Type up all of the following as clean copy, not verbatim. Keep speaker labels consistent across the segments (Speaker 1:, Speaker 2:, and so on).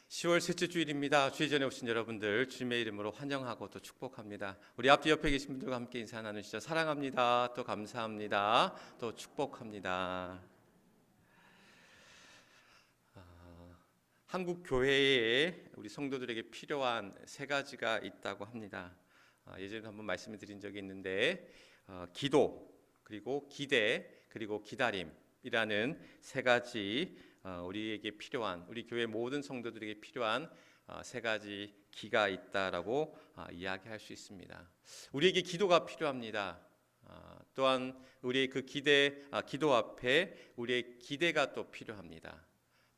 Speaker 1: 10월 셋째 주일입니다. 주일 전에 오신 여러분들 주님의 이름으로 환영하고 또 축복합니다. 우리 앞뒤 옆에 계신 분들과 함께 인사 나누시죠. 사랑합니다. 또 감사합니다. 또 축복합니다. 한국 교회에 우리 성도들에게 필요한 세 가지가 있다고 합니다. 예전에 한번 말씀을 드린 적이 있는데 기도, 그리고 기대, 그리고 기다림이라는 세 가지 우리에게 필요한, 우리 교회 모든 성도들에게 필요한 세 가지 기가 있다라고 이야기할 수 있습니다. 우리에게 기도가 필요합니다. 또한 우리의 그 기도 앞에 우리의 기대가 또 필요합니다.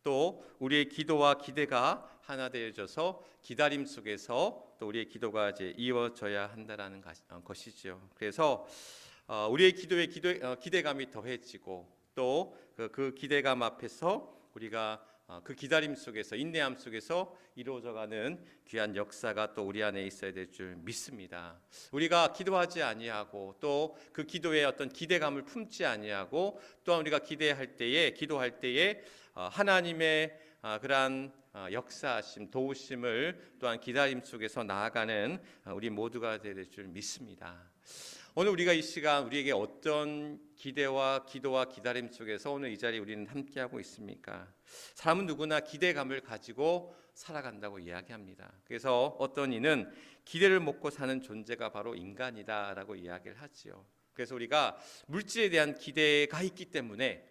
Speaker 1: 또 우리의 기도와 기대가 하나 되어져서 기다림 속에서 또 우리의 기도가 이제 이루어져야 한다라는 것이죠. 그래서 우리의 기도에 기대감이 더해지고 또 그 기대감 앞에서 우리가 그 기다림 속에서, 인내함 속에서 이루어져가는 귀한 역사가 또 우리 안에 있어야 될 줄 믿습니다. 우리가 기도하지 아니하고 또 그 기도에 어떤 기대감을 품지 아니하고 또한 우리가 기도할 때에 하나님의 그러한 역사하심, 도우심을 또한 기다림 속에서 나아가는 우리 모두가 될 줄 믿습니다. 오늘 우리가 이 시간 우리에게 어떤 기대와 기도와 기다림 속에서 오늘 이 자리에 우리는 함께하고 있습니까? 사람은 누구나 기대감을 가지고 살아간다고 이야기합니다. 그래서 어떤 이는 기대를 먹고 사는 존재가 바로 인간이다라고 이야기를 하지요. 그래서 우리가 물질에 대한 기대가 있기 때문에,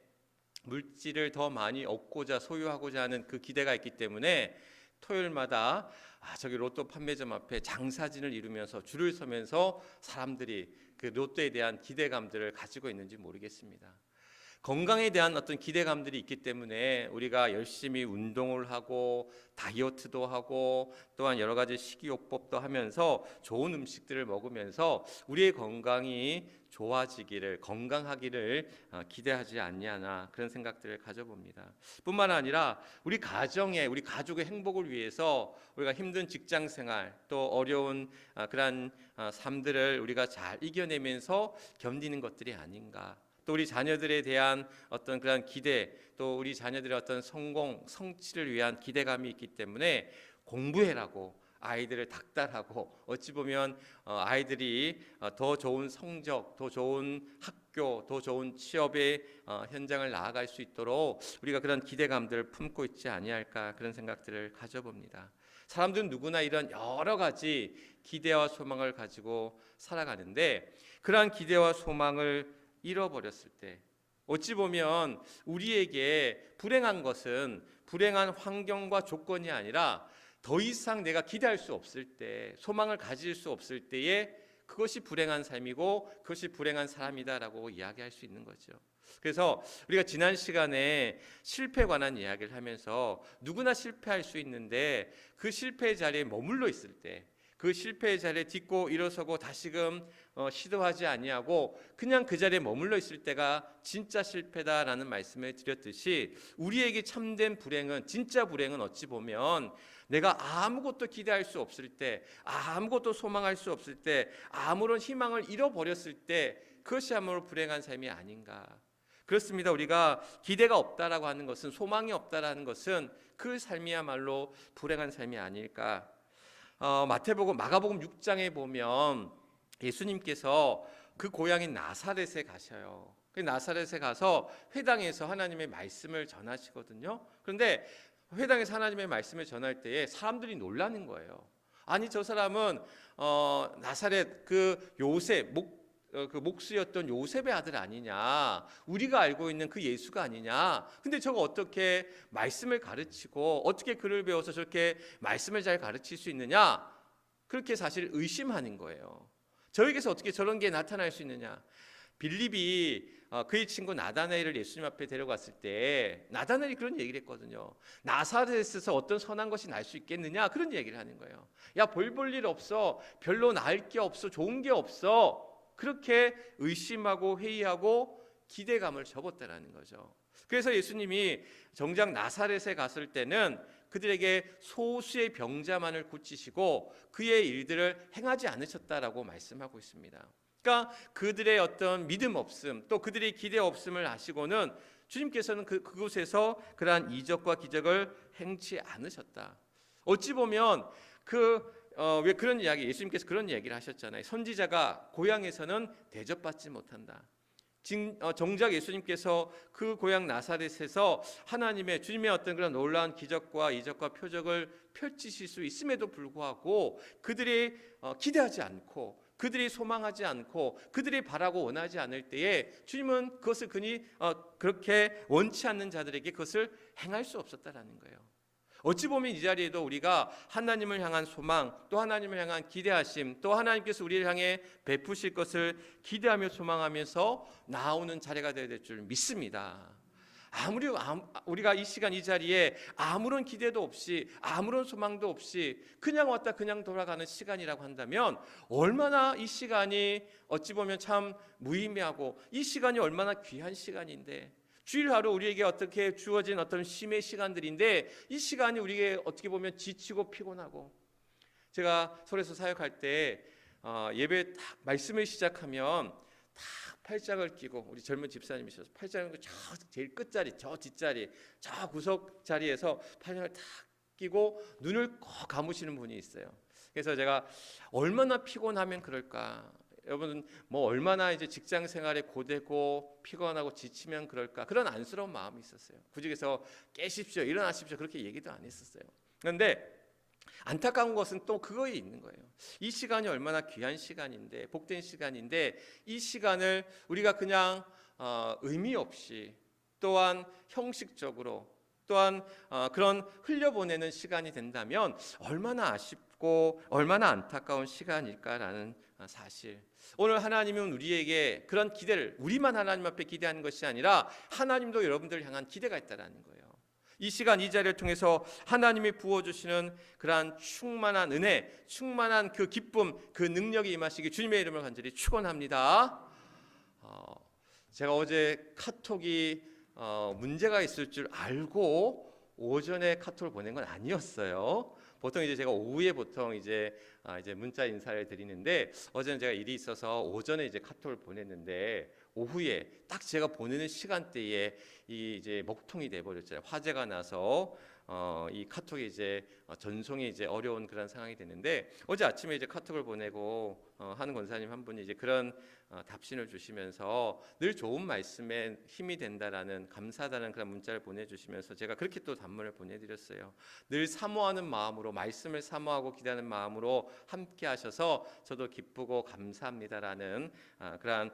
Speaker 1: 물질을 더 많이 얻고자 소유하고자 하는 그 기대가 있기 때문에 토요일마다 저기 로또 판매점 앞에 장사진을 이루면서 줄을 서면서 사람들이 그 로또에 대한 기대감들을 가지고 있는지 모르겠습니다. 건강에 대한 어떤 기대감들이 있기 때문에 우리가 열심히 운동을 하고 다이어트도 하고 또한 여러 가지 식이요법도 하면서 좋은 음식들을 먹으면서 우리의 건강이 좋아지기를, 건강하기를 기대하지 않냐나 그런 생각들을 가져봅니다. 뿐만 아니라 우리 가족의 행복을 위해서 우리가 힘든 직장 생활 또 어려운 그러한 삶들을 우리가 잘 이겨내면서 견디는 것들이 아닌가. 또 우리 자녀들에 대한 어떤 그런 기대, 또 우리 자녀들의 어떤 성취를 위한 기대감이 있기 때문에 공부해라고 아이들을 닥달하고, 어찌 보면 아이들이 더 좋은 성적, 더 좋은 학교, 더 좋은 취업의 현장을 나아갈 수 있도록 우리가 그런 기대감들을 품고 있지 아니할까, 그런 생각들을 가져봅니다. 사람들은 누구나 이런 여러 가지 기대와 소망을 가지고 살아가는데, 그러한 기대와 소망을 잃어버렸을 때, 어찌 보면 우리에게 불행한 것은 불행한 환경과 조건이 아니라 더 이상 내가 기대할 수 없을 때, 소망을 가질 수 없을 때에 그것이 불행한 삶이고 그것이 불행한 사람이다라고 이야기할 수 있는 거죠. 그래서 우리가 지난 시간에 실패에 관한 이야기를 하면서 누구나 실패할 수 있는데 그 실패의 자리에 머물러 있을 때, 그 실패의 자리에 딛고 일어서고 다시금 시도하지 아니하고 그냥 그 자리에 머물러 있을 때가 진짜 실패다라는 말씀을 드렸듯이, 우리에게 참된 불행은, 진짜 불행은 어찌 보면 내가 아무것도 기대할 수 없을 때, 아무것도 소망할 수 없을 때, 아무런 희망을 잃어버렸을 때, 그것이야말로 불행한 삶이 아닌가. 그렇습니다. 우리가 기대가 없다라고 하는 것은, 소망이 없다라는 것은 그 삶이야말로 불행한 삶이 아닐까. 마가복음 6장에 보면 예수님께서 그 고향인 나사렛에 가셔요. 그 나사렛에 가서 회당에서 하나님의 말씀을 전하시거든요. 그런데 회당에서 하나님의 말씀을 전할 때에 사람들이 놀라는 거예요. 아니, 저 사람은 나사렛 그 요셉, 그 목수였던 요셉의 아들 아니냐, 우리가 알고 있는 그 예수가 아니냐. 근데 저거 어떻게 말씀을 가르치고 어떻게 글을 배워서 저렇게 말씀을 잘 가르칠 수 있느냐, 그렇게 사실 의심하는 거예요. 저에게서 어떻게 저런 게 나타날 수 있느냐. 빌립이 그의 친구 나다나엘을 예수님 앞에 데려갔을 때 나다나엘이 그런 얘기를 했거든요. 나사렛에서 어떤 선한 것이 날 수 있겠느냐, 그런 얘기를 하는 거예요. 야, 별 볼 일 없어, 별로 나을 게 없어, 좋은 게 없어, 그렇게 의심하고 회의하고 기대감을 접었다라는 거죠. 그래서 예수님이 정작 나사렛에 갔을 때는 그들에게 소수의 병자만을 고치시고 그의 일들을 행하지 않으셨다라고 말씀하고 있습니다. 그러니까 그들의 어떤 믿음 없음, 또 그들의 기대 없음을 아시고는 주님께서는 그곳에서 그러한 이적과 기적을 행치 않으셨다. 어찌 보면 왜 그런 이야기, 예수님께서 그런 얘기를 하셨잖아요. 선지자가 고향에서는 대접받지 못한다. 정작 예수님께서 그 고향 나사렛에서 하나님의 주님의 어떤 그런 놀라운 기적과 이적과 표적을 펼치실 수 있음에도 불구하고 그들이 기대하지 않고 그들이 소망하지 않고 그들이 바라고 원하지 않을 때에 주님은 그것을 그렇게 원치 않는 자들에게 그것을 행할 수 없었다라는 거예요. 어찌 보면 이 자리에도 우리가 하나님을 향한 소망, 또 하나님을 향한 기대하심, 또 하나님께서 우리를 향해 베푸실 것을 기대하며 소망하면서 나오는 자리가 되어야 될 줄 믿습니다. 아무리 우리가 이 시간 이 자리에 아무런 기대도 없이 아무런 소망도 없이 그냥 왔다 그냥 돌아가는 시간이라고 한다면 얼마나 이 시간이 어찌 보면 참 무의미하고 이 시간이 얼마나 귀한 시간인데, 주일 하루 우리에게 어떻게 주어진 어떤 쉼의 시간들인데 이 시간이 우리에게 어떻게 보면 지치고 피곤하고, 제가 서울에서 사역할 때 예배 딱 말씀을 시작하면 다 팔짱을 끼고, 우리 젊은 집사님이셔서 팔짱을 끼고 저 제일 끝자리, 저 뒷자리, 저 구석 자리에서 팔짱을 딱 끼고 눈을 꼭 감으시는 분이 있어요. 그래서 제가 얼마나 피곤하면 그럴까, 여러분 얼마나 이제 직장 생활에 고되고 피곤하고 지치면 그럴까, 그런 안쓰러운 마음이 있었어요. 구직에서 깨십시오, 일어나십시오, 그렇게 얘기도 안 했었어요. 그런데 안타까운 것은 또 그거에 있는 거예요. 이 시간이 얼마나 귀한 시간인데, 복된 시간인데, 이 시간을 우리가 그냥 의미 없이, 또한 형식적으로, 또한 그런 흘려보내는 시간이 된다면 얼마나 아쉽고 얼마나 안타까운 시간일까라는 사실. 오늘 하나님은 우리에게 그런 기대를, 우리만 하나님 앞에 기대하는 것이 아니라 하나님도 여러분들을 향한 기대가 있다는 거예요. 이 시간 이 자리를 통해서 하나님이 부어주시는 그러한 충만한 은혜, 충만한 그 기쁨, 그 능력이 임하시기 주님의 이름을 간절히 축원합니다. 제가 어제 카톡이 문제가 있을 줄 알고 오전에 카톡을 보낸 건 아니었어요. 보통 이제 제가 오후에 보통 이제 문자 인사를 드리는데, 어제는 제가 일이 있어서 오전에 이제 카톡을 보냈는데 오후에 딱 제가 보내는 시간대에 이제 먹통이 돼 버렸잖아요. 화재가 나서 이 카톡이 이제 전송이 이제 어려운 그런 상황이 됐는데, 어제 아침에 이제 카톡을 보내고 하는 권사님 한 분이 이제 그런 답신을 주시면서 늘 좋은 말씀에 힘이 된다라는, 감사하다는 그런 문자를 보내주시면서 제가 그렇게 또 답문을 보내드렸어요. 늘 사모하는 마음으로, 말씀을 사모하고 기대하는 마음으로 함께 하셔서 저도 기쁘고 감사합니다라는 그러한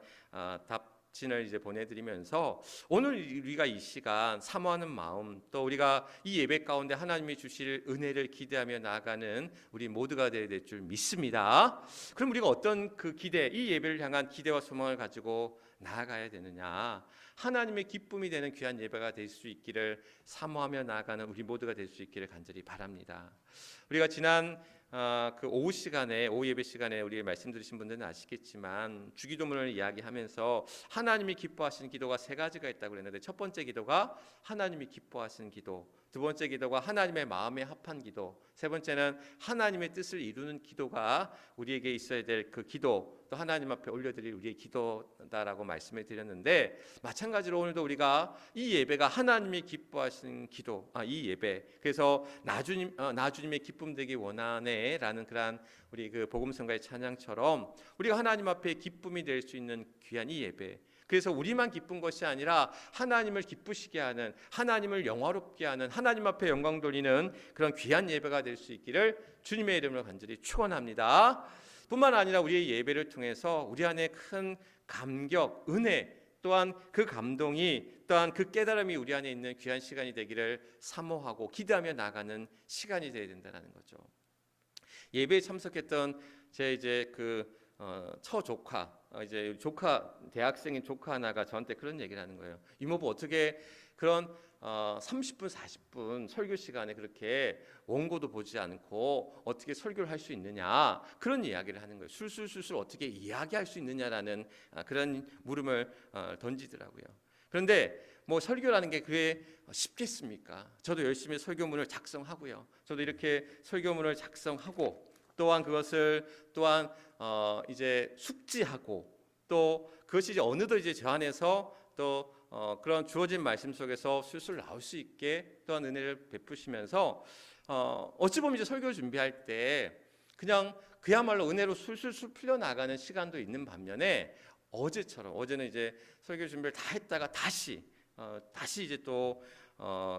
Speaker 1: 답신을 이제 보내드리면서, 오늘 우리가 이 시간 사모하는 마음, 또 우리가 이 예배 가운데 하나님이 주실 은혜를 기대하며 나아가는 우리 모두가 되어야 될 줄 믿습니다. 그럼 우리가 어떤 그 기대, 이 예배를 향한 기대와 소망을 가지고 나아가야 되느냐? 하나님의 기쁨이 되는 귀한 예배가 될 수 있기를 사모하며 나아가는 우리 모두가 될 수 있기를 간절히 바랍니다. 우리가 지난 그 오후 시간에, 오후 예배 시간에 우리 말씀 들으신 분들은 아시겠지만 주기도문을 이야기하면서 하나님이 기뻐하시는 기도가 세 가지가 있다고 그랬는데, 첫 번째 기도가 하나님이 기뻐하시는 기도, 두 번째 기도가 하나님의 마음에 합한 기도, 세 번째는 하나님의 뜻을 이루는 기도가 우리에게 있어야 될 그 기도, 또 하나님 앞에 올려드릴 우리의 기도다라고 말씀을 드렸는데, 마찬가지로 오늘도 우리가 이 예배가 하나님이 기뻐하시는 기도, 이 예배, 그래서 나 주님의 기쁨 되기 원하네라는 그러한 우리 그 복음성가의 찬양처럼 우리가 하나님 앞에 기쁨이 될 수 있는 귀한 이 예배, 그래서 우리만 기쁜 것이 아니라 하나님을 기쁘시게 하는, 하나님을 영화롭게 하는, 하나님 앞에 영광 돌리는 그런 귀한 예배가 될 수 있기를 주님의 이름으로 간절히 축원합니다. 뿐만 아니라 우리의 예배를 통해서 우리 안에 큰 감격, 은혜, 또한 그 감동이, 또한 그 깨달음이 우리 안에 있는 귀한 시간이 되기를 사모하고 기대하며 나가는 시간이 되어야 된다는 거죠. 예배에 참석했던 제 이제 처조카, 이제 조카, 대학생인 조카 하나가 저한테 그런 얘기를 하는 거예요. 이모부 어떻게 그런 30분 40분 설교 시간에 그렇게 원고도 보지 않고 어떻게 설교를 할 수 있느냐, 그런 이야기를 하는 거예요. 술술술술 어떻게 이야기할 수 있느냐라는 그런 물음을 던지더라고요. 그런데 설교라는 게 그게 쉽겠습니까? 저도 열심히 설교문을 작성하고요. 저도 이렇게 설교문을 작성하고, 또한 그것을 또한 이제 숙지하고, 또 그것이 이제 어느덧 이제 저 안에서 또 그런 주어진 말씀 속에서 술술 나올 수 있게 또한 은혜를 베푸시면서 어찌 보면 이제 설교 준비할 때 그냥 그야말로 은혜로 술술술 풀려나가는 시간도 있는 반면에 어제는 이제 설교 준비를 다 했다가 다시 이제 또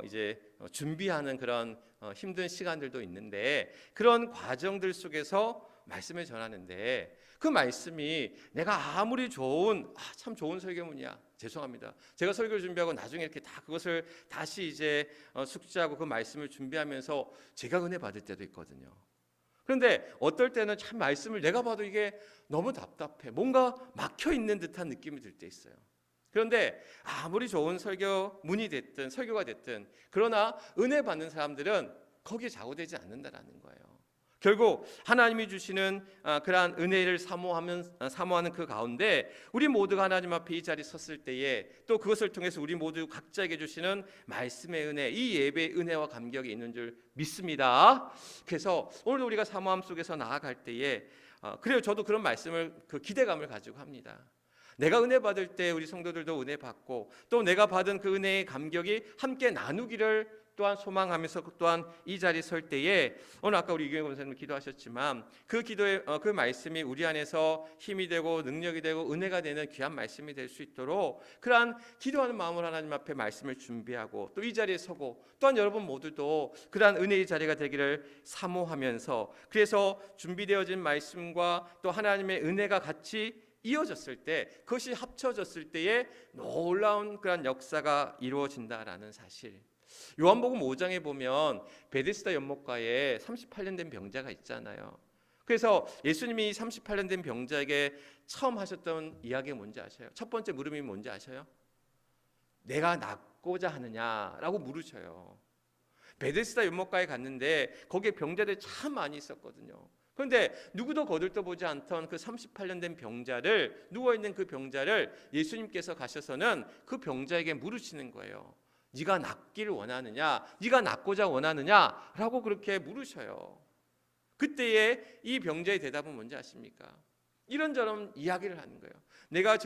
Speaker 1: 이제 준비하는 그런 힘든 시간들도 있는데 그런 과정들 속에서 말씀을 전하는데 그 말씀이 내가 아무리 참 좋은 설교문이야. 죄송합니다. 제가 설교를 준비하고 나중에 이렇게 다 그것을 다시 이제 숙지하고 그 말씀을 준비하면서 제가 은혜 받을 때도 있거든요. 그런데 어떨 때는 참 말씀을 내가 봐도 이게 너무 답답해. 뭔가 막혀 있는 듯한 느낌이 들 때 있어요. 그런데 아무리 좋은 설교문이 됐든 설교가 됐든 그러나 은혜 받는 사람들은 거기에 좌우되지 않는다라는 거예요. 결국 하나님이 주시는 그러한 은혜를 사모하는 그 가운데 우리 모두가 하나님 앞에 이 자리에 섰을 때에 또 그것을 통해서 우리 모두 각자에게 주시는 말씀의 은혜, 이 예배의 은혜와 감격이 있는 줄 믿습니다. 그래서 오늘 우리가 사모함 속에서 나아갈 때에 그래요. 저도 그런 말씀을 그 기대감을 가지고 합니다. 내가 은혜 받을 때 우리 성도들도 은혜 받고 또 내가 받은 그 은혜의 감격이 함께 나누기를 또한 소망하면서 또한 이 자리에 설 때에 오늘 아까 우리 이경희 권사님 기도하셨지만 그 기도의 그 말씀이 우리 안에서 힘이 되고 능력이 되고 은혜가 되는 귀한 말씀이 될 수 있도록 그러한 기도하는 마음으로 하나님 앞에 말씀을 준비하고 또 이 자리에 서고 또한 여러분 모두도 그러한 은혜의 자리가 되기를 사모하면서 그래서 준비되어진 말씀과 또 하나님의 은혜가 같이 이어졌을 때 그것이 합쳐졌을 때에 놀라운 그런 역사가 이루어진다라는 사실. 요한복음 5장에 보면 베데스다 연못가에 38년 된 병자가 있잖아요. 그래서 예수님이 38년 된 병자에게 처음 하셨던 이야기가 뭔지 아셔요? 첫 번째 물음이 뭔지 아셔요? 내가 낫고자 하느냐라고 물으셔요. 베데스다 연못가에 갔는데 거기에 병자들이 참 많이 있었거든요. 그런데 누구도 거들떠보지 않던 그 38년 된 병자를 누워있는 그 병자를 예수님께서 가셔서는 그 병자에게 물으시는 거예요. 네가 낫기를 원하느냐? 네가 낫고자 원하느냐라고 그렇게 물으셔요. 그때에 이 병자의 대답은 뭔지 아십니까? 이런저런 이야기를 하는 거예요. 내가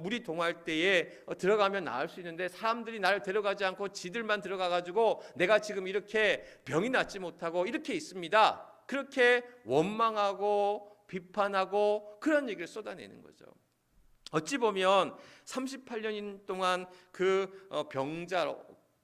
Speaker 1: 물이 동할 때에 들어가면 나을 수 있는데 사람들이 나를 데려가지 않고 지들만 들어가가지고 내가 지금 이렇게 병이 낫지 못하고 이렇게 있습니다. 그렇게 원망하고 비판하고 그런 얘기를 쏟아내는 거죠. 어찌 보면 38년 동안 그 병자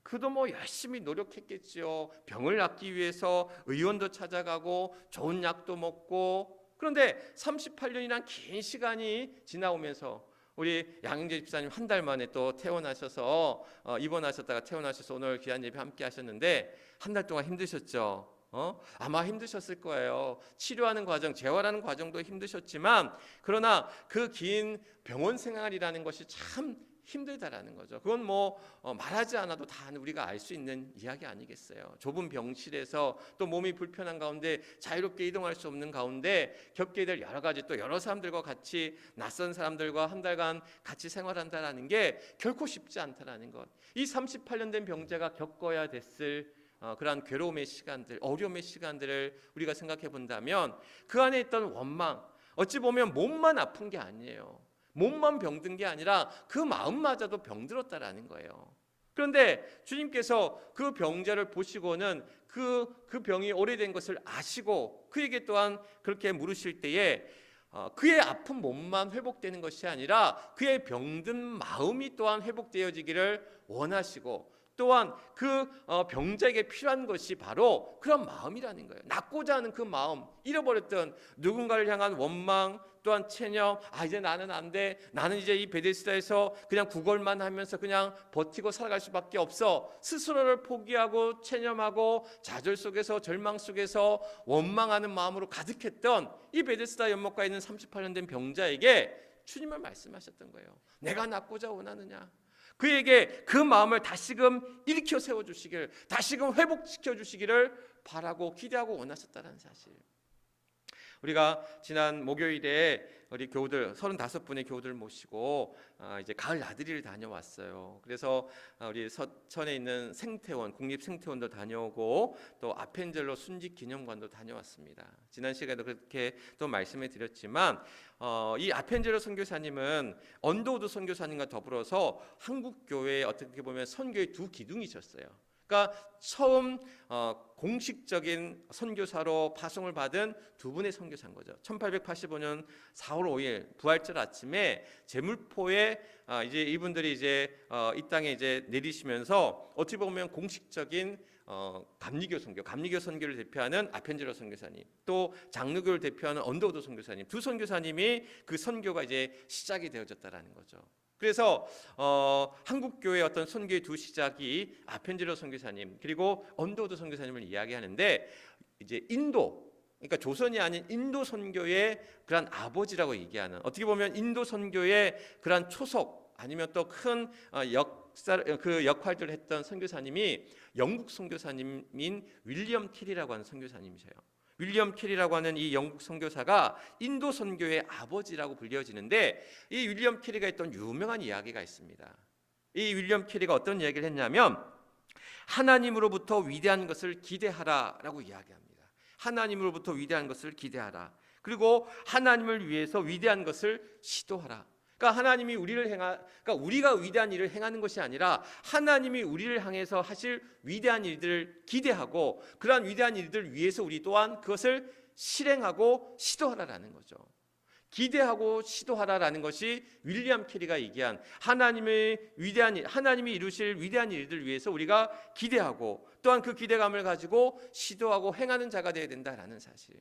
Speaker 1: 그도 뭐 열심히 노력했겠지요. 병을 낫기 위해서 의원도 찾아가고 좋은 약도 먹고 그런데 38년이란 긴 시간이 지나오면서 우리 양영재 집사님 한 달 만에 또 퇴원하셔서 입원하셨다가 퇴원하셔서 오늘 귀한 예배 함께 하셨는데 한 달 동안 힘드셨죠. 아마 힘드셨을 거예요. 치료하는 과정, 재활하는 과정도 힘드셨지만 그러나 그 긴 병원 생활이라는 것이 참 힘들다라는 거죠. 그건 뭐 말하지 않아도 다 우리가 알 수 있는 이야기 아니겠어요. 좁은 병실에서 또 몸이 불편한 가운데 자유롭게 이동할 수 없는 가운데 겪게 될 여러 가지 또 여러 사람들과 같이 낯선 사람들과 한 달간 같이 생활한다라는 게 결코 쉽지 않다라는 것. 이 38년 된 병자가 겪어야 됐을 그러한 괴로움의 시간들, 어려움의 시간들을 우리가 생각해 본다면 그 안에 있던 원망, 어찌 보면 몸만 아픈 게 아니에요. 몸만 병든 게 아니라 그 마음마저도 병들었다라는 거예요. 그런데 주님께서 그 병자를 보시고는 그 병이 오래된 것을 아시고 그에게 또한 그렇게 물으실 때에 그의 아픈 몸만 회복되는 것이 아니라 그의 병든 마음이 또한 회복되어지기를 원하시고 또한 그 병자에게 필요한 것이 바로 그런 마음이라는 거예요. 낫고자 하는 그 마음, 잃어버렸던 누군가를 향한 원망, 또한 체념, 이제 나는 안 돼. 나는 이제 이 베데스다에서 그냥 구걸만 하면서 그냥 버티고 살아갈 수밖에 없어. 스스로를 포기하고 체념하고 좌절 속에서 절망 속에서 원망하는 마음으로 가득했던 이 베데스다 연못가에 있는 38년 된 병자에게 주님은 말씀하셨던 거예요. 내가 낫고자 원하느냐? 그에게 그 마음을 다시금 일으켜 세워주시기를, 다시금 회복시켜 주시기를 바라고 기대하고 원하셨다는 사실. 우리가 지난 목요일에 우리 교우들 35분의 교우들 모시고 이제 가을 나들이를 다녀왔어요. 그래서 우리 서천에 있는 생태원, 국립생태원도 다녀오고 또 아펜젤로 순직기념관도 다녀왔습니다. 지난 시간에도 그렇게 또 말씀을 드렸지만 이 아펜젤로 선교사님은 언더우드 선교사님과 더불어서 한국 교회에 어떻게 보면 선교의 두 기둥이셨어요. 그러니까 처음 공식적인 선교사로 파송을 받은 두 분의 선교사인 거죠. 1885년 4월 5일 부활절 아침에 제물포에 이제 이분들이 이제 이 땅에 이제 내리시면서 어떻게 보면 공식적인 감리교 선교를 대표하는 아펜젤로 선교사님, 또 장로교를 대표하는 언더우드 선교사님, 두 선교사님이 그 선교가 이제 시작이 되어졌다라는 거죠. 그래서 한국 교회의 어떤 선교의 두 시작이 아펜젤로 선교사님 그리고 언더우드 선교사님을 이야기하는데 이제 인도, 그러니까 조선이 아닌 인도 선교의 그런 아버지라고 얘기하는, 어떻게 보면 인도 선교의 그런 초석 아니면 또 큰 그 역할들을 했던 선교사님이 영국 선교사님인 윌리엄 캐리라고 하는 선교사님이세요. 윌리엄 캐리라고 하는 이 영국 선교사가 인도 선교의 아버지라고 불려지는데, 이 윌리엄 캐리가 했던 유명한 이야기가 있습니다. 이 윌리엄 캐리가 어떤 이야기를 했냐면 하나님으로부터 위대한 것을 기대하라라고 이야기합니다. 하나님으로부터 위대한 것을 기대하라. 그리고 하나님을 위해서 위대한 것을 시도하라. 그러니까 하나님이 그러니까 우리가 위대한 일을 행하는 것이 아니라 하나님이 우리를 향해서 하실 위대한 일들을 기대하고 그러한 위대한 일들을 위해서 우리 또한 그것을 실행하고 시도하라라는 거죠. 기대하고 시도하라라는 것이 윌리엄 캐리가 얘기한 하나님의 위대한 일, 하나님이 이루실 위대한 일들을 위해서 우리가 기대하고 또한 그 기대감을 가지고 시도하고 행하는 자가 되어야 된다라는 사실.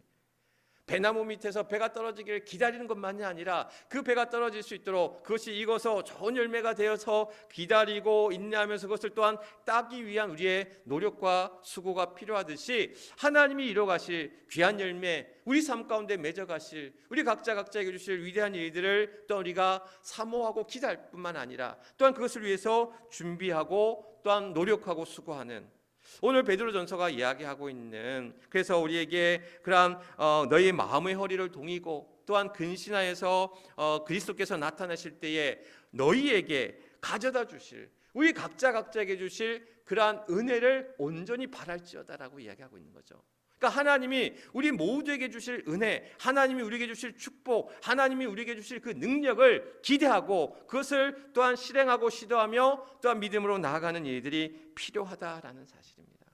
Speaker 1: 배나무 밑에서 배가 떨어지기를 기다리는 것만이 아니라 그 배가 떨어질 수 있도록 그것이 익어서 좋은 열매가 되어서 기다리고 인내하면서 그것을 또한 따기 위한 우리의 노력과 수고가 필요하듯이 하나님이 이뤄가실 귀한 열매, 우리 삶 가운데 맺어가실 우리 각자에게 주실 위대한 일들을 또 우리가 사모하고 기다릴 뿐만 아니라 또한 그것을 위해서 준비하고 또한 노력하고 수고하는, 오늘 베드로전서가 이야기하고 있는, 그래서 우리에게 그러한 너희 마음의 허리를 동이고 또한 근신하여서 그리스도께서 나타나실 때에 너희에게 가져다 주실, 우리 각자에게 주실 그러한 은혜를 온전히 바랄지어다라고 이야기하고 있는 거죠. 그러니까 하나님이 우리 모두에게 주실 은혜, 하나님이 우리에게 주실 축복, 하나님이 우리에게 주실 그 능력을 기대하고 그것을 또한 실행하고 시도하며 또한 믿음으로 나아가는 일들이 필요하다라는 사실입니다.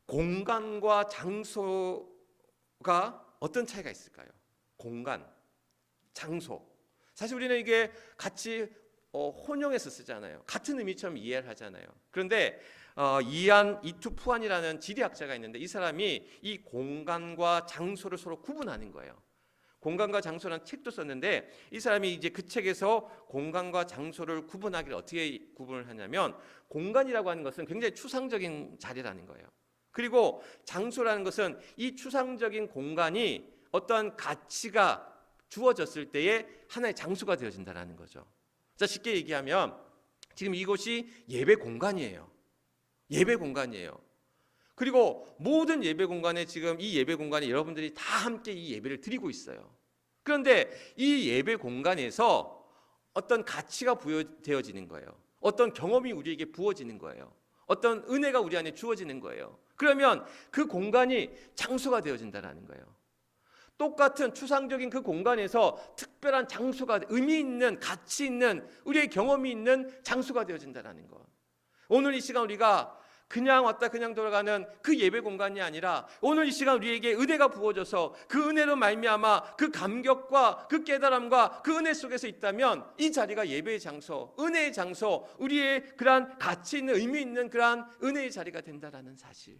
Speaker 1: 공간과 장소가 어떤 차이가 있을까요? 공간, 장소. 사실 우리는 이게 같이 혼용해서 쓰잖아요. 같은 의미처럼 이해를 하잖아요. 그런데 이안 이투푸안이라는 지리학자가 있는데 이 사람이 이 공간과 장소를 서로 구분하는 거예요. 공간과 장소라는 책도 썼는데 이 사람이 이제 그 책에서 공간과 장소를 구분하기를 어떻게 구분을 하냐면, 공간이라고 하는 것은 굉장히 추상적인 자리라는 거예요. 그리고 장소라는 것은 이 추상적인 공간이 어떤 가치가 주어졌을 때에 하나의 장소가 되어진다는 거죠. 자, 쉽게 얘기하면 지금 이곳이 예배 공간이에요. 예배 공간이에요. 그리고 모든 예배 공간에 지금 이 예배 공간에 여러분들이 다 함께 이 예배를 드리고 있어요. 그런데 이 예배 공간에서 어떤 가치가 부여되어지는 거예요. 어떤 경험이 우리에게 부어지는 거예요. 어떤 은혜가 우리 안에 주어지는 거예요. 그러면 그 공간이 장소가 되어진다는 거예요. 똑같은 추상적인 그 공간에서 특별한 장소가, 의미 있는, 가치 있는, 우리의 경험이 있는 장소가 되어진다는 것. 오늘 이 시간 우리가 그냥 왔다 그냥 돌아가는 그 예배 공간이 아니라 오늘 이 시간 우리에게 은혜가 부어져서 그 은혜로 말미암아 그 감격과 그 깨달음과 그 은혜 속에서 있다면 이 자리가 예배의 장소, 은혜의 장소, 우리의 그러한 가치 있는, 의미 있는 그러한 은혜의 자리가 된다라는 사실.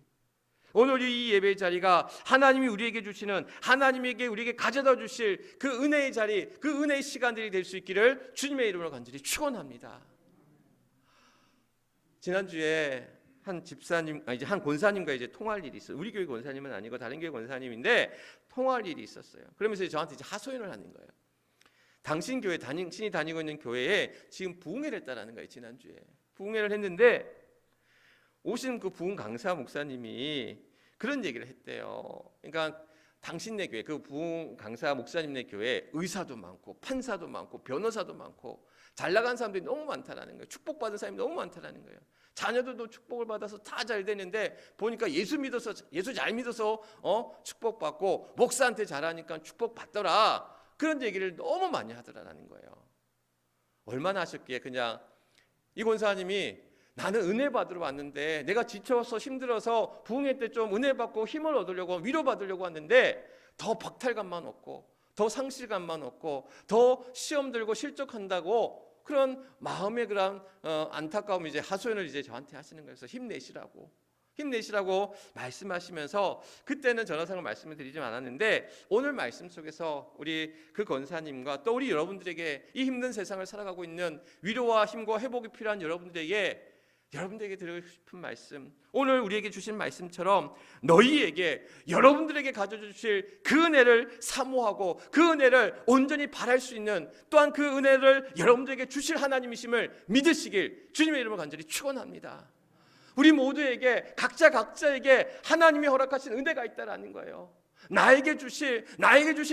Speaker 1: 오늘 이 예배의 자리가 하나님이 우리에게 주시는, 하나님에게 우리에게 가져다 주실 그 은혜의 자리, 그 은혜의 시간들이 될 수 있기를 주님의 이름으로 간절히 축원합니다. 지난주에 한 집사님, 이제 한 권사님과 이제 통화할 일이 있어요. 우리 교회 권사님은 아니고 다른 교회 권사님인데 통화할 일이 있었어요. 그러면서 저한테 이제 하소연을 하는 거예요. 당신 교회, 당신이 다니고 있는 교회에 지금 부흥회를 했다라는 거예요. 지난주에 부흥회를 했는데 오신 그 부흥 강사 목사님이 그런 얘기를 했대요. 그러니까 당신네 교회 그 부흥 강사 목사님네 교회 의사도 많고 판사도 많고 변호사도 많고 잘 나간 사람들이 너무 많다라는 거예요. 축복받은 사람이 너무 많다라는 거예요. 자녀들도 축복을 받아서 다 잘 되는데 보니까 예수 잘 믿어서 축복받고 목사한테 잘하니까 축복받더라. 그런 얘기를 너무 많이 하더라는 거예요. 얼마나 하셨기에 그냥 이 권사님이 나는 은혜 받으러 왔는데 내가 지쳐서 힘들어서 부흥회 때 좀 은혜 받고 힘을 얻으려고 위로 받으려고 왔는데 더 박탈감만 얻고 더 상실감만 얻고 더 시험 들고 실족한다고 그런 마음의 그런 안타까움이 이제 하소연을 이제 저한테 하시는 거예요. 그래서 힘내시라고 말씀하시면서 그때는 전화상을 말씀을 드리지 않았는데 오늘 말씀 속에서 우리 그 권사님과 또 우리 여러분들에게 이 힘든 세상을 살아가고 있는 위로와 힘과 회복이 필요한 여러분들에게 드리고 싶은 말씀, 오늘 우리에게 주신 말씀처럼 너희에게 여러분들에게 가져주실 그 은혜를 사모하고 그 은혜를 온전히 바랄 수 있는 또한 그 은혜를 여러분들에게 주실 하나님이심을 믿으시길 주님의 이름으로 간절히 축원합니다. 우리 모두에게 각자에게 하나님이 허락하신 은혜가 있다라는 거예요. 나에게 주실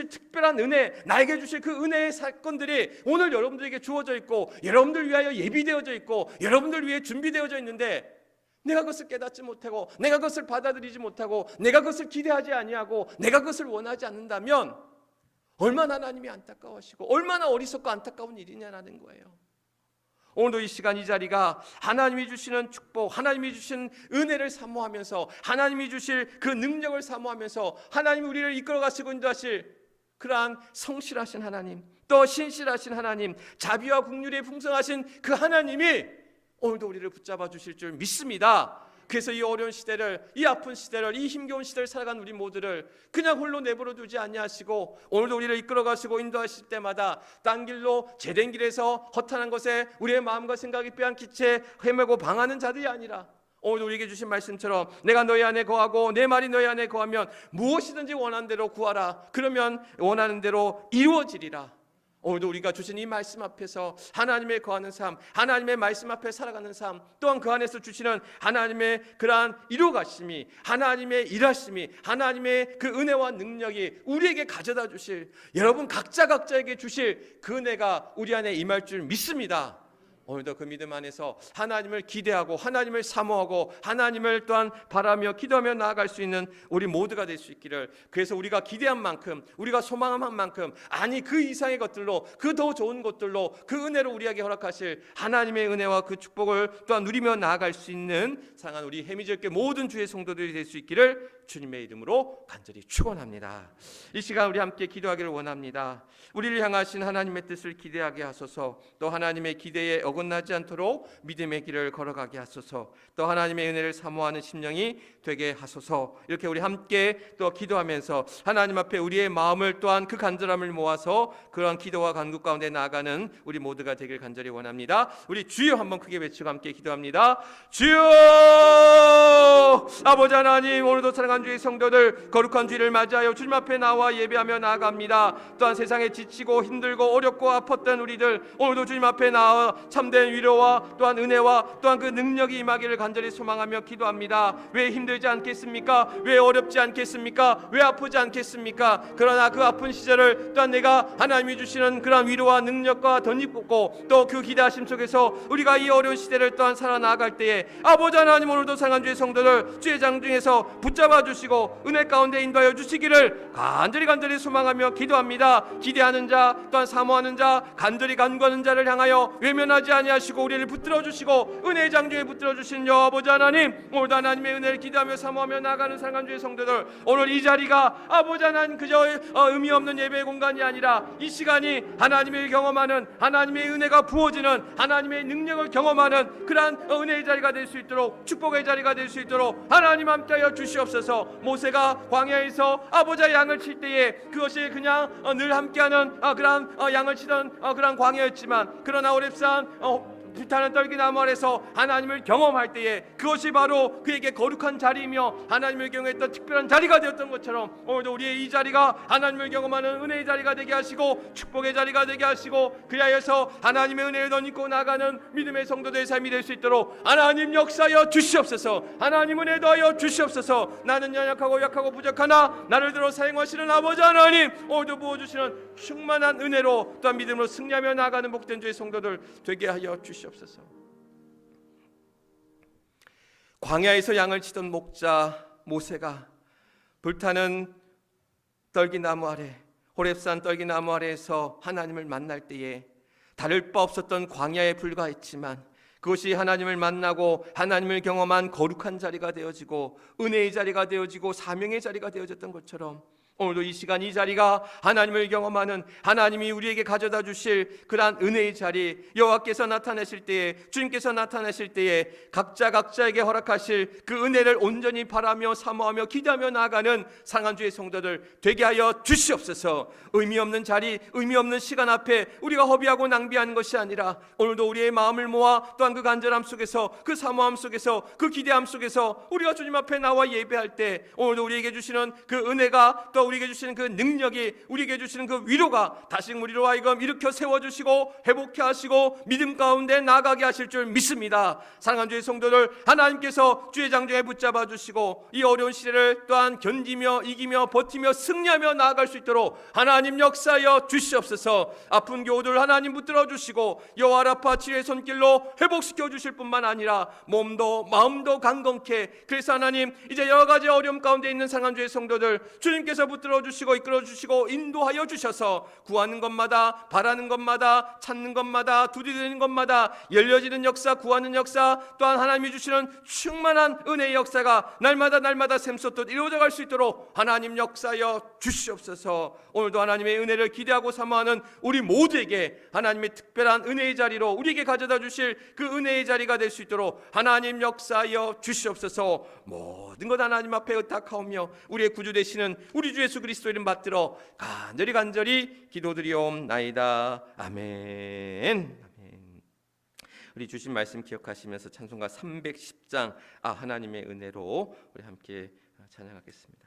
Speaker 1: 특별한 은혜, 나에게 주실 그 은혜의 사건들이 오늘 여러분들에게 주어져 있고 여러분들 위하여 예비되어져 있고 여러분들 위해 준비되어져 있는데 내가 그것을 깨닫지 못하고 내가 그것을 받아들이지 못하고 내가 그것을 기대하지 아니하고 내가 그것을 원하지 않는다면 얼마나 하나님이 안타까워하시고 얼마나 어리석고 안타까운 일이냐라는 거예요. 오늘도 이 시간 이 자리가 하나님이 주시는 축복, 하나님이 주신 은혜를 사모하면서 하나님이 주실 그 능력을 사모하면서 하나님이 우리를 이끌어 가시고 인도하실 그러한 성실하신 하나님, 또 신실하신 하나님, 자비와 긍휼이 풍성하신 그 하나님이 오늘도 우리를 붙잡아 주실 줄 믿습니다. 그래서 이 어려운 시대를, 이 아픈 시대를, 이 힘겨운 시대를 살아간 우리 모두를 그냥 홀로 내버려 두지 아니하시고 오늘도 우리를 이끌어 가시고 인도하실 때마다 딴 길로 제된 길에서 허탄한 것에 우리의 마음과 생각이 빼앗긴 채 헤매고 방하는 자들이 아니라 오늘도 우리에게 주신 말씀처럼 내가 너희 안에 거하고 내 말이 너희 안에 거하면 무엇이든지 원하는 대로 구하라. 그러면 원하는 대로 이루어지리라. 오늘도 우리가 주신 이 말씀 앞에서 하나님의 거하는 삶, 하나님의 말씀 앞에 살아가는 삶, 또한 그 안에서 주시는 하나님의 그러한 이루어가심이, 하나님의 일하심이, 하나님의 그 은혜와 능력이 우리에게 가져다 주실, 여러분 각자에게 주실 그 은혜가 우리 안에 임할 줄 믿습니다. 오늘도 그 믿음 안에서 하나님을 기대하고 하나님을 사모하고 하나님을 또한 바라며 기도하며 나아갈 수 있는 우리 모두가 될 수 있기를, 그래서 우리가 기대한 만큼 우리가 소망한 만큼 아니 그 이상의 것들로 그 더 좋은 것들로 그 은혜로 우리에게 허락하실 하나님의 은혜와 그 축복을 또한 누리며 나아갈 수 있는 사랑하는 우리 해미절교 모든 주의 성도들이 될 수 있기를 주님의 이름으로 간절히 축원합니다. 이 시간 우리 함께 기도하기를 원합니다. 우리를 향하신 하나님의 뜻을 기대하게 하소서, 또 하나님의 기대에 어긋나지 않도록 믿음의 길을 걸어가게 하소서, 또 하나님의 은혜를 사모하는 심령이 되게 하소서. 이렇게 우리 함께 또 기도하면서 하나님 앞에 우리의 마음을 또한 그 간절함을 모아서 그러한 기도와 간구 가운데 나아가는 우리 모두가 되길 간절히 원합니다. 우리 주여 한번 크게 외치고 함께 기도합니다. 주여! 아버지 하나님, 오늘도 사랑하는 주의 성도들 거룩한 주일을 맞이하여 주님 앞에 나와 예배하며 나아갑니다. 또한 세상에 지치고 힘들고 어렵고 아팠던 우리들 오늘도 주님 앞에 나와 참된 위로와 또한 은혜와 또한 그 능력이 임하기를 간절히 소망하며 기도합니다. 왜 힘들지 않겠습니까? 왜 어렵지 않겠습니까? 왜 아프지 않겠습니까? 그러나 그 아픈 시절을 또한 내가 하나님이 주시는 그런 위로와 능력과 덧입고 또 그 기대하심 속에서 우리가 이 어려운 시대를 또한 살아나갈 때에 아버지 하나님, 오늘도 상한 주의 성도들 주의 장중에서 붙잡아 주시고 은혜 가운데 인도하여 주시기를 간절히 소망하며 기도합니다. 기대하는 자 또한 사모하는 자 간절히 간구하는 자를 향하여 외면하지 아니하시고 우리를 붙들어 주시고 은혜의 장중에 붙들어 주신 여호와 아버지 하나님, 오늘도 하나님의 은혜를 기대하며 사모하며 나아가는 상한 주의 성도들, 오늘 이 자리가 아버지 하나님 그저 의미 없는 예배의 공간이 아니라 이 시간이 하나님의 경험하는 하나님의 은혜가 부어지는 하나님의 능력을 경험하는 그러한 은혜의 자리가 될 수 있도록 축복의 자리가 될 수 있도록 하나님 함께하여 주시옵소서. 모세가 광야에서 아버지의 양을 칠 때에 그것이 그냥 늘 함께하는 그런 양을 치던 그런 광야였지만 그러나 오렙산
Speaker 2: 불타는 떨기나무 아래서 하나님을 경험할 때에 그것이 바로 그에게 거룩한 자리이며 하나님을 경험했던 특별한 자리가 되었던 것처럼 오늘도 우리의 이 자리가 하나님을 경험하는 은혜의 자리가 되게 하시고 축복의 자리가 되게 하시고 그리하여서 하나님의 은혜를 덧입고 나가는 믿음의 성도들의 삶이 될 수 있도록 하나님 역사하여 주시옵소서. 하나님 은혜 더하여 주시옵소서. 나는 연약하고 약하고 부족하나 나를 들어 사용하시는 아버지 하나님, 오늘도 부어주시는 충만한 은혜로 또한 믿음으로 승리하며 나아가는 복된 주의 성도들 되게 하여 주시옵소서. 광야에서 양을 치던 목자 모세가 불타는 떨기나무 아래, 호렙산 떨기나무 아래에서 하나님을 만날 때에 다를 바 없었던 광야에 불과했지만 그것이 하나님을 만나고 하나님을 경험한 거룩한 자리가 되어지고 은혜의 자리가 되어지고 사명의 자리가 되어졌던 것처럼 오늘도 이 시간 이 자리가 하나님을 경험하는, 하나님이 우리에게 가져다 주실 그러한 은혜의 자리, 여호와께서 나타나실 때에, 주님께서 나타나실 때에 각자에게 허락하실 그 은혜를 온전히 바라며 사모하며 기대하며 나아가는 상한주의 성도들 되게 하여 주시옵소서. 의미 없는 자리, 의미 없는 시간 앞에 우리가 허비하고 낭비하는 것이 아니라 오늘도 우리의 마음을 모아 또한 그 간절함 속에서, 그 사모함 속에서, 그 기대함 속에서 우리가 주님 앞에 나와 예배할 때 오늘도 우리에게 주시는 그 은혜가, 또 우리에게 주시는 그 능력이, 우리에게 주시는 그 위로가 다시 우리로 하여금 일으켜 세워주시고 회복해 하시고 믿음 가운데 나가게 하실 줄 믿습니다. 사랑하는 주의 성도들, 하나님께서 주의 장정에 붙잡아 주시고 이 어려운 시대를 또한 견디며 이기며 버티며 승리하며 나아갈 수 있도록 하나님 역사하여 주시옵소서. 아픈 교우들 하나님 붙들어 주시고 여호와 라파 치유의 손길로 회복시켜 주실 뿐만 아니라 몸도 마음도 강건케, 그래서 하나님 이제 여러 가지 어려움 가운데 있는 상한 주의 성도들 주님께서 붙들어 주시고 이끌어 주시고 인도하여 주셔서 구하는 것마다, 바라는 것마다, 찾는 것마다, 두드리는 것마다 열려지는 역사, 구하는 역사, 또한 하나님이 주시는 충만한 은혜의 역사가 날마다 샘솟듯 이루어져 갈 수 있도록 하나님 역사하여 주시옵소서. 오늘도 하나님의 은혜를 기대하고 사모하는 우리 모두에게 하나님의 특별한 은혜의 자리로 우리에게 가져다 주실 그 은혜의 자리가 될 수 있도록 하나님 역사하여 주시옵소서. 모든 것 하나님 앞에 의탁하오며 우리의 구주 되시는 우리 주 예수 그리스도 이름 받들어 간절히 기도드리옵나이다. 아멘. 우리 주신 말씀 기억하시면서 찬송가 310장 하나님의 은혜로 우리 함께 찬양하겠습니다.